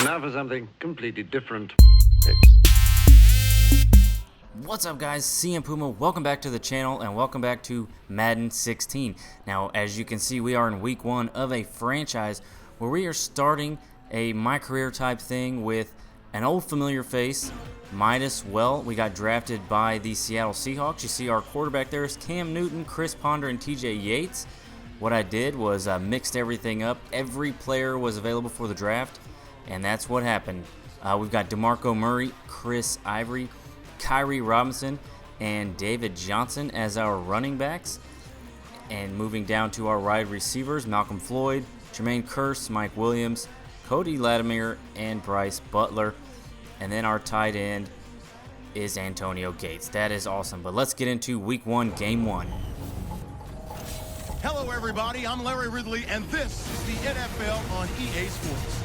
Now for something completely different. What's up, guys? CM Puma, welcome back to the channel and welcome back to Madden 16. Now, as you can see, we are in week 1 of a franchise where we are starting a my career type thing with an old familiar face, MIDAS. Well, we got drafted by the Seattle Seahawks. You see our quarterback there is Cam Newton, Chris Ponder, and TJ Yates. What I did was mixed everything up. Every player was available for the draft, and that's what happened. We've got DeMarco Murray, Chris Ivory, Kyrie Robinson, and David Johnson as our running backs. And moving down to our wide receivers, Malcolm Floyd, Jermaine Kearse, Mike Williams, Cody Latimer, and Bryce Butler. And then our tight end is Antonio Gates. That is awesome. But let's get into week 1, game 1. Hello everybody, I'm Larry Ridley, and this is the NFL on EA Sports.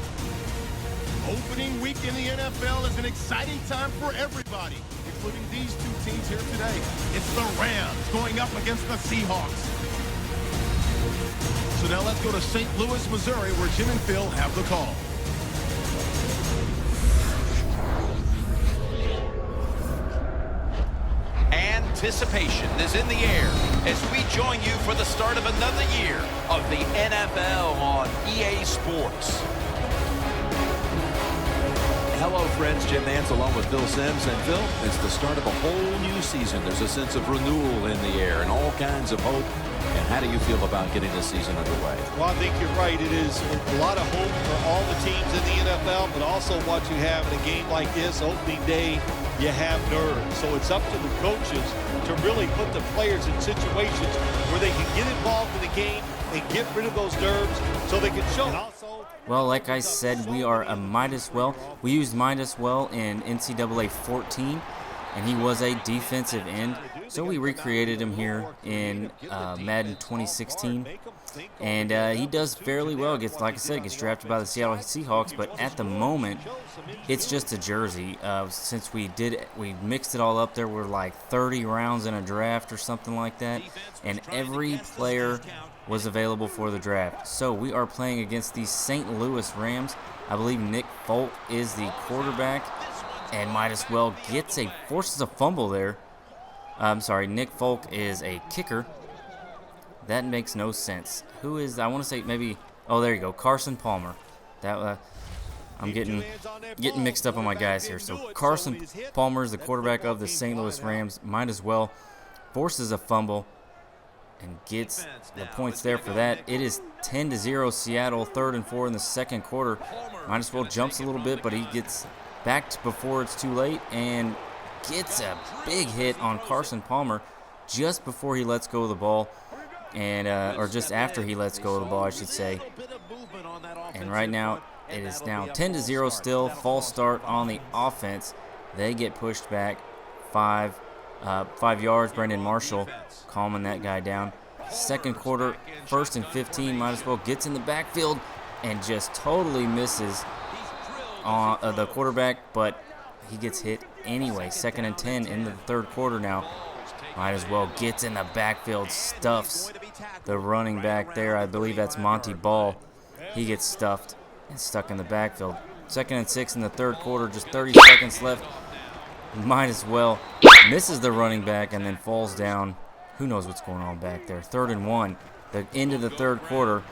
Opening week in the NFL is an exciting time for everybody, including these two teams here today. It's the Rams going up against the Seahawks. So now let's go to St. Louis, Missouri, where Jim and Phil have the call. Anticipation is in the air as we join you for the start of another year of the NFL on EA Sports. Hello, friends. Jim Nance along with Phil Simms. And Phil, it's the start of a whole new season. There's a sense of renewal in the air and all kinds of hope. And how do you feel about getting this season underway? Well, I think you're right. It is a lot of hope for all the teams in the NFL, but also what you have in a game like this, opening day, you have nerves. So it's up to the coaches to really put the players in situations where they can get involved in the game and get rid of those nerves so they can show. Well, like I said, we are a MIDAS well. We used MIDAS well in NCAA 14, and he was a defensive end. So we recreated him here in Madden 2016, and he does fairly well. Gets, like I said, gets drafted by the Seattle Seahawks, but at the moment, it's just a jersey. Since we mixed it all up, there were like 30 rounds in a draft or something like that, and every player was available for the draft. So we are playing against the St. Louis Rams. I believe Nick Folk is the quarterback, and MIDAS well forces a fumble there. I'm sorry, Nick Folk is a kicker. That makes no sense. Who is, I want to say maybe, oh, there you go, Carson Palmer. That I'm getting mixed up on my guys here. So Carson Palmer is the quarterback of the St. Louis Rams. MIDAS well forces a fumble and gets the points there for that. It is 10-0 Seattle, 3rd and 4 in the second quarter. MIDAS well jumps a little bit, but he gets backed before it's too late and gets a big hit on Carson Palmer just before he lets go of the ball, and or just after he lets go of the ball, I should say. And right now, it is now 10-0 still. False start on the offense. They get pushed back 5 yards. Brandon Marshall calming that guy down. Second quarter, 1st and 15. MIDAS well gets in the backfield and just totally misses on the quarterback, but he gets hit anyway. 2nd and 10 in the third quarter now. MIDAS well gets in the backfield, stuffs the running back there. I believe that's Monty Ball. He gets stuffed and stuck in the backfield. 2nd and 6 in the third quarter, just 30 seconds left. MIDAS well misses the running back and then falls down. Who knows what's going on back there. 3rd and 1, the end of the third quarter,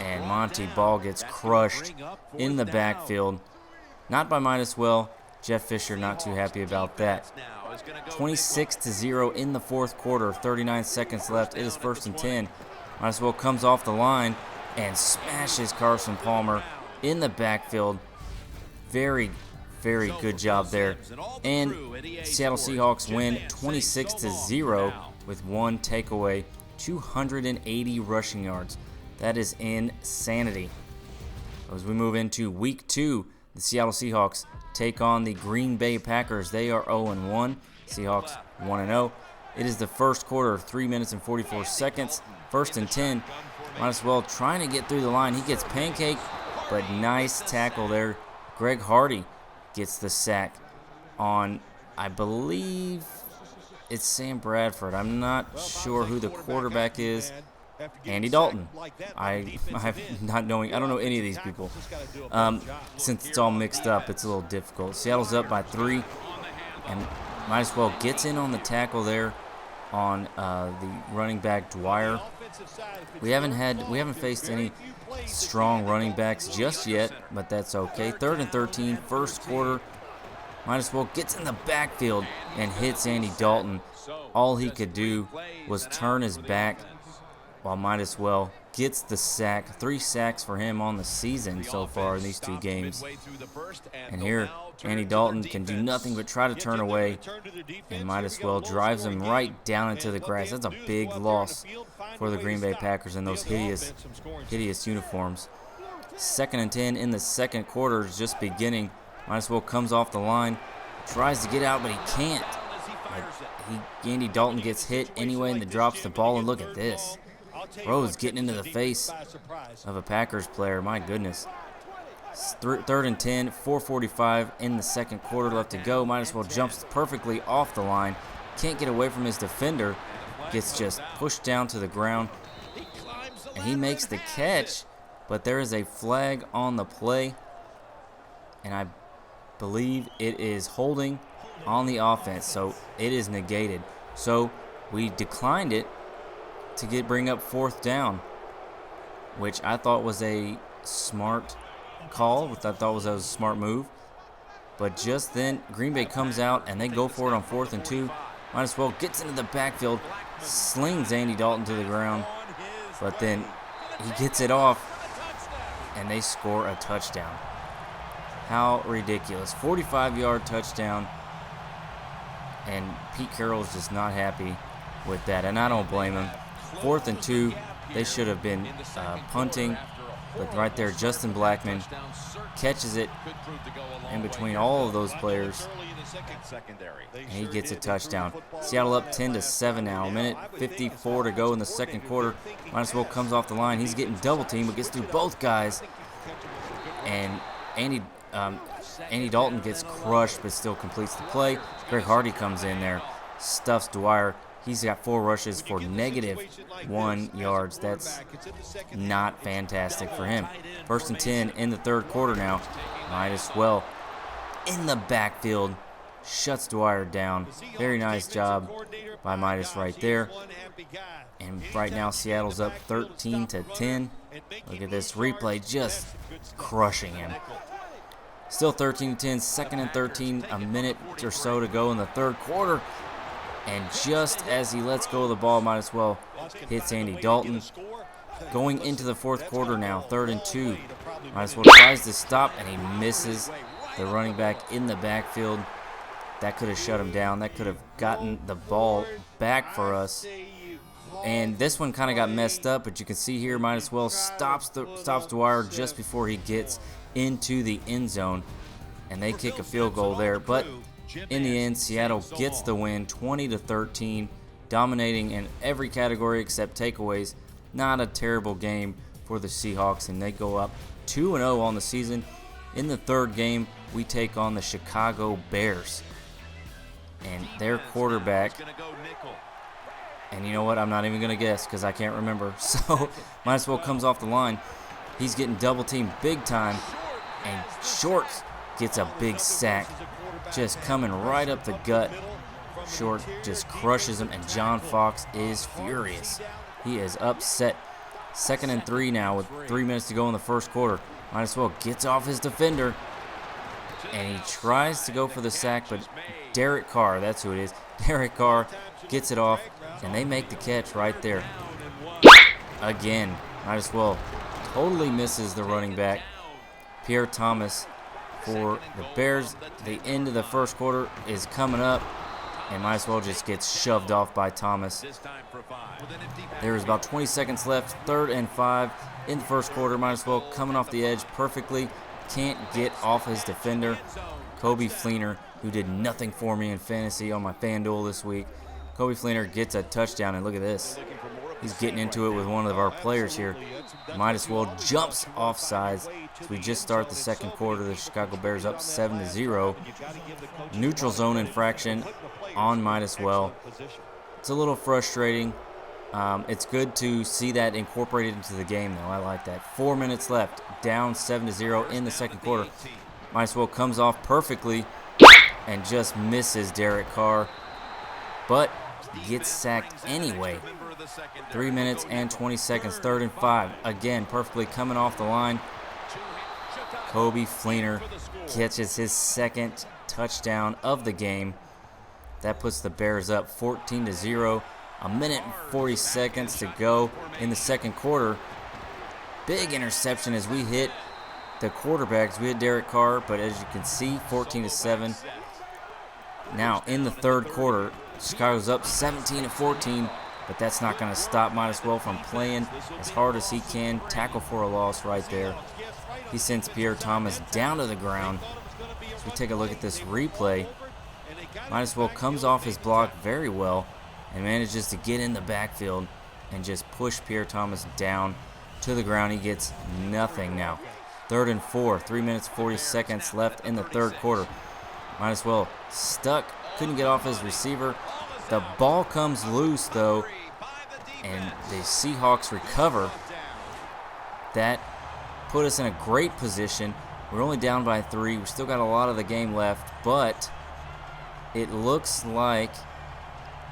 and Monty Ball gets crushed in the backfield. Not by MIDAS well. Jeff Fisher not too happy about that. 26-0 in the fourth quarter, 39 seconds left. It is 1st and 10. MIDAS well comes off the line and smashes Carson Palmer in the backfield. Very, very good job there. And Seattle Seahawks win 26-0 with 1 takeaway, 280 rushing yards. That is insanity. As we move into week 2, the Seattle Seahawks take on the Green Bay Packers. They are 0-1. Seahawks 1-0. It is the first quarter, 3 minutes and 44 seconds. 1st and 10. MIDAS well trying to get through the line. He gets pancaked, but nice tackle there. Greg Hardy gets the sack on, I believe it's Sam Bradford. I'm not sure who the quarterback is. Andy Dalton. I have not knowing. I don't know any of these people. Since it's all mixed up, it's a little difficult. Seattle's up by 3, and might as well gets in on the tackle there on the running back Dwyer. We haven't faced any strong running backs just yet, but that's okay. 3rd and 13, first quarter. Might as well gets in the backfield and hits Andy Dalton. All he could do was turn his back, while might as well gets the sack. 3 sacks for him on the season so far in these 2 games. And here, Andy Dalton can do nothing but try to turn away, and might as well drives him right down into the grass. That's a big loss for the Green Bay Packers in those hideous uniforms. 2nd and 10 in the second quarter is just beginning. Might as well comes off the line, tries to get out, but he can't. Andy Dalton gets hit anyway and then drops the ball, and look at this. Bro's getting into the face of a Packers player. My goodness. 3rd and 10, 4:45 in the second quarter left to go. Might as well jumps perfectly off the line. Can't get away from his defender. Gets just pushed down to the ground. And he makes the catch, but there is a flag on the play. And I believe it is holding on the offense, so it is negated. So we declined it to bring up 4th down, which I thought was a smart call, which I thought was a smart move. But just then, Green Bay comes out and they go for it on 4th and 2. Might as well gets into the backfield, slings Andy Dalton to the ground, but then he gets it off and they score a touchdown. How ridiculous. 45-yard touchdown, and Pete Carroll's just not happy with that, and I don't blame him. 4th and 2, they should have been punting, but right there, Justin Blackman catches it in between all of those players, and he gets a touchdown. Seattle up 10-7 now. 1:54 to go in the second quarter. Might as well comes off the line. He's getting double teamed, but gets through both guys, and Andy Dalton gets crushed, but still completes the play. Greg Hardy comes in there, stuffs Dwyer. He's got 4 rushes for -1 yards. That's not fantastic for him. 1st and 10 in the third quarter now. Might as well in the backfield, shuts Dwyer down. Very nice job by Midas right there. And right now Seattle's up 13-10. Look at this replay, just crushing him. Still 13-10, 2nd and 13, a minute or so to go in the third quarter. And just as he lets go of the ball, might as well hits Andy Dalton. Going into the fourth quarter now, 3rd and 2. Might as well tries to stop, and he misses the running back in the backfield. That could have shut him down. That could have gotten the ball back for us. And this one kind of got messed up, but you can see here, might as well stops Dwyer just before he gets into the end zone. And they kick a field goal there. But in the end, Seattle gets the win, 20-13, dominating in every category except takeaways. Not a terrible game for the Seahawks, and they go up 2-0 on the season. In the third game, we take on the Chicago Bears. And their quarterback, and you know what, I'm not even going to guess because I can't remember. So, might as well comes off the line. He's getting double teamed big time, and Short gets a big sack. Just coming right up the gut. Short just crushes him, and John Fox is furious. He is upset. 2nd and 3 now with 3 minutes to go in the first quarter. Might as well gets off his defender, and he tries to go for the sack, but Derek Carr, that's who it is. Derek Carr gets it off, and they make the catch right there. Again, might as well totally misses the running back. Pierre Thomas for the Bears. The end of the first quarter is coming up, and might as well just gets shoved off by Thomas. There's about 20 seconds left, 3rd and 5 in the first quarter. Might as well coming off the edge perfectly. Can't get off his defender. Kobe Fleener, who did nothing for me in fantasy on my FanDuel this week. Kobe Fleener gets a touchdown, and look at this. He's getting into it with one of our players here. Might as well jumps offsides. So we just start the second quarter. The Chicago Bears up 7-0. Neutral zone infraction on might as well. It's a little frustrating. It's good to see that incorporated into the game, though. I like that. 4 minutes left, down 7-0 in the second quarter. Might as well comes off perfectly and just misses Derek Carr, but gets sacked anyway. 3 minutes and 20 seconds, 3rd and 5. Again, perfectly coming off the line. Kobe Fleener catches his second touchdown of the game. That puts the Bears up 14-0. A minute and 40 seconds to go in the second quarter. Big interception as we hit the quarterbacks. We hit Derek Carr, but as you can see, 14-7. Now in the third quarter, Chicago's up 17-14, but that's not going to stop Midas Well from playing as hard as he can. Tackle for a loss right there. He sends Pierre Thomas down to the ground. As we take a look at this replay, Midas Well comes off his block very well and manages to get in the backfield and just push Pierre Thomas down to the ground. He gets nothing now. 3rd and 4, 3 minutes 40 seconds left in the third quarter. Midas Well stuck, couldn't get off his receiver. The ball comes loose though, and the Seahawks recover. That put us in a great position. We're only down by 3. We still got a lot of the game left, but it looks like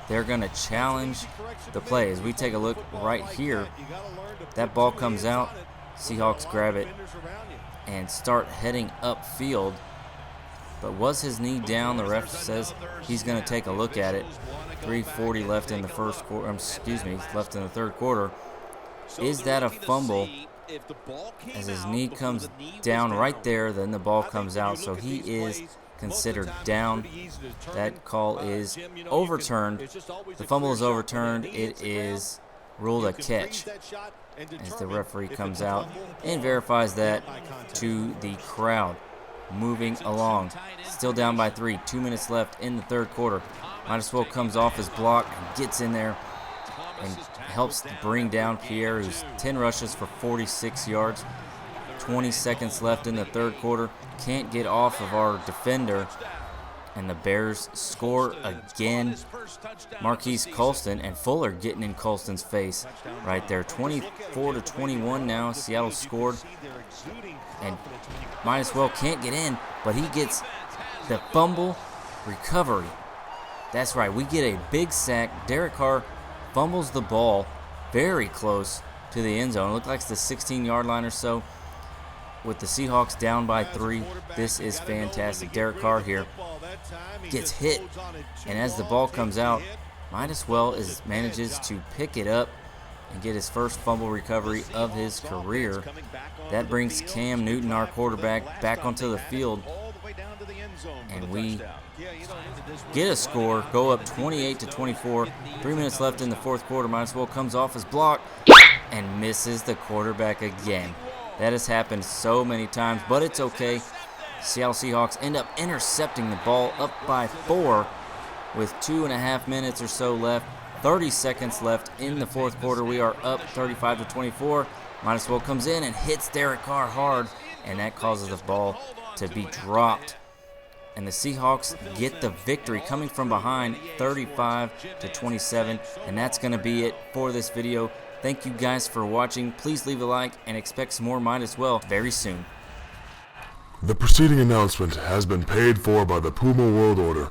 they're going to challenge the play. As we take a look right here, that ball comes out. Seahawks grab it and start heading upfield. But was his knee down? The ref says he's going to take a look at it. 3:40 left in the first quarter. Left in the third quarter. Is that a fumble? As his knee comes down right there, then the ball comes out. So he is considered down. That call is overturned. The fumble is overturned. It is ruled a catch as the referee comes out and verifies that to the crowd. Moving along, still down by 3. 2 minutes left in the third quarter. Midas Well comes off his block and gets in there and helps bring down Pierre, who's 10 rushes for 46 yards. 20 seconds left in the third quarter. Can't get off of our defender, and the Bears score again. Marquise Colston and Fuller getting in Colston's face right there. 24-21 now. Seattle scored, and Midas Well can't get in, but he gets the fumble recovery. That's right, we get a big sack. Derek Carr fumbles the ball very close to the end zone. It looked like it's the 16-yard line or so. With the Seahawks down by 3, this is fantastic. Derek Carr here gets hit, and as the ball comes out, Midas Well manages to pick it up and get his first fumble recovery of his career. That brings Cam Newton, our quarterback, back onto the field, and we get a score, go up 28-24. 3 minutes left in the fourth quarter. Midas Well comes off his block and misses the quarterback again. That has happened so many times, but it's okay. Seattle Seahawks end up intercepting the ball up by 4 with 2.5 minutes or so left. 30 seconds left in the fourth quarter. We are up 35-24. Midas Well comes in and hits Derek Carr hard, and that causes the ball to be dropped. And the Seahawks get the victory coming from behind, 35-27. And that's going to be it for this video. Thank you guys for watching. Please leave a like and expect some more Midas Well very soon. The preceding announcement has been paid for by the Puma World Order.